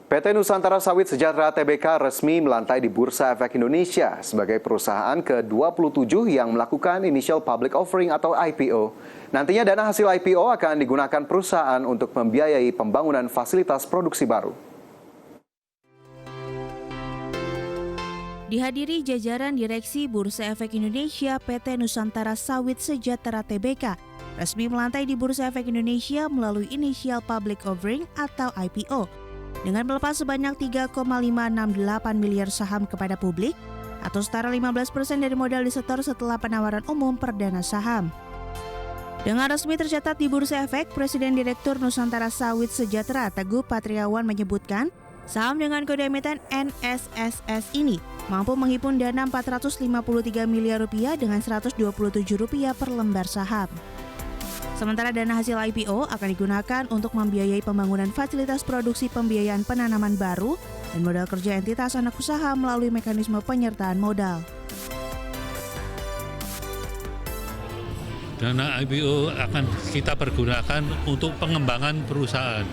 PT Nusantara Sawit Sejahtera Tbk resmi melantai di Bursa Efek Indonesia sebagai perusahaan ke-27 yang melakukan Initial Public Offering atau IPO. Nantinya dana hasil IPO akan digunakan perusahaan untuk membiayai pembangunan fasilitas produksi baru. Dihadiri jajaran Direksi Bursa Efek Indonesia, PT Nusantara Sawit Sejahtera Tbk resmi melantai di Bursa Efek Indonesia melalui Initial Public Offering atau IPO. Dengan melepas sebanyak 3,568 miliar saham kepada publik atau setara 15% dari modal disetor setelah penawaran umum perdana saham. Dengan resmi tercatat di Bursa Efek, Presiden Direktur Nusantara Sawit Sejahtera Teguh Patriawan menyebutkan saham dengan kode emiten NSSS ini mampu menghimpun dana Rp453 miliar dengan Rp127 per lembar saham. Sementara dana hasil IPO akan digunakan untuk membiayai pembangunan fasilitas produksi pembiayaan penanaman baru dan modal kerja entitas anak usaha melalui mekanisme penyertaan modal. Dana IPO akan kita pergunakan untuk pengembangan perusahaan.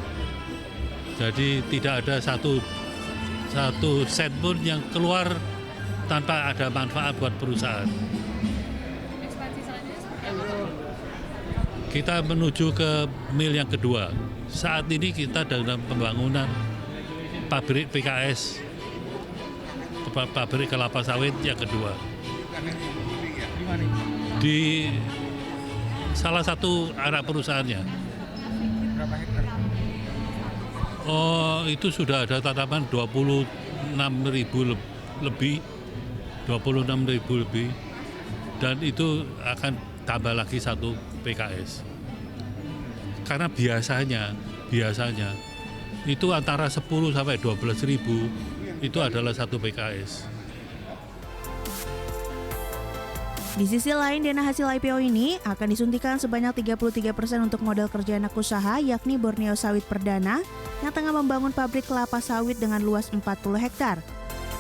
Jadi tidak ada satu sen pun yang keluar tanpa ada manfaat buat perusahaan. Kita menuju ke mil yang kedua. Saat ini kita dalam pembangunan pabrik PKS, pabrik kelapa sawit yang kedua. Di salah satu anak perusahaannya. Berapa hektar? Oh, itu sudah ada tanaman 26.000 lebih, 26.000 lebih, dan itu akan tambah lagi satu PKS. Karena biasanya itu antara 10 sampai 12.000 itu adalah satu PKS. Di sisi lain, dana hasil IPO ini akan disuntikan sebanyak 33% untuk modal kerja anak usaha, yakni Borneo Sawit Perdana yang tengah membangun pabrik kelapa sawit dengan luas 40 hektar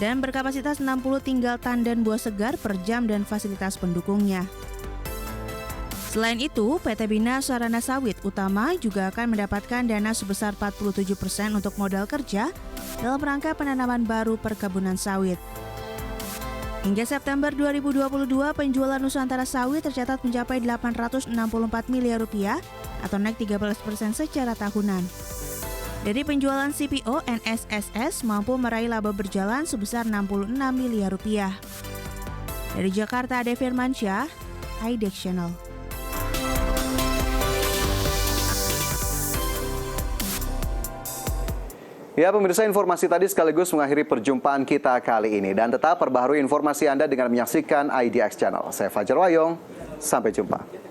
dan berkapasitas 60 tinggal tandan buah segar per jam dan fasilitas pendukungnya. Selain itu, PT Bina Sarana Sawit Utama juga akan mendapatkan dana sebesar 47% untuk modal kerja dalam rangka penanaman baru perkebunan sawit. Hingga September 2022, penjualan Nusantara Sawit tercatat mencapai Rp864 miliar atau naik 13% secara tahunan. Dari penjualan CPO, NSSS mampu meraih laba berjalan sebesar Rp66 miliar. Dari Jakarta, Ade Firmansyah, IDEX Channel. Ya, pemirsa, informasi tadi sekaligus mengakhiri perjumpaan kita kali ini. Dan tetap perbaharui informasi Anda dengan menyaksikan IDX Channel. Saya Fajar Wayong, sampai jumpa.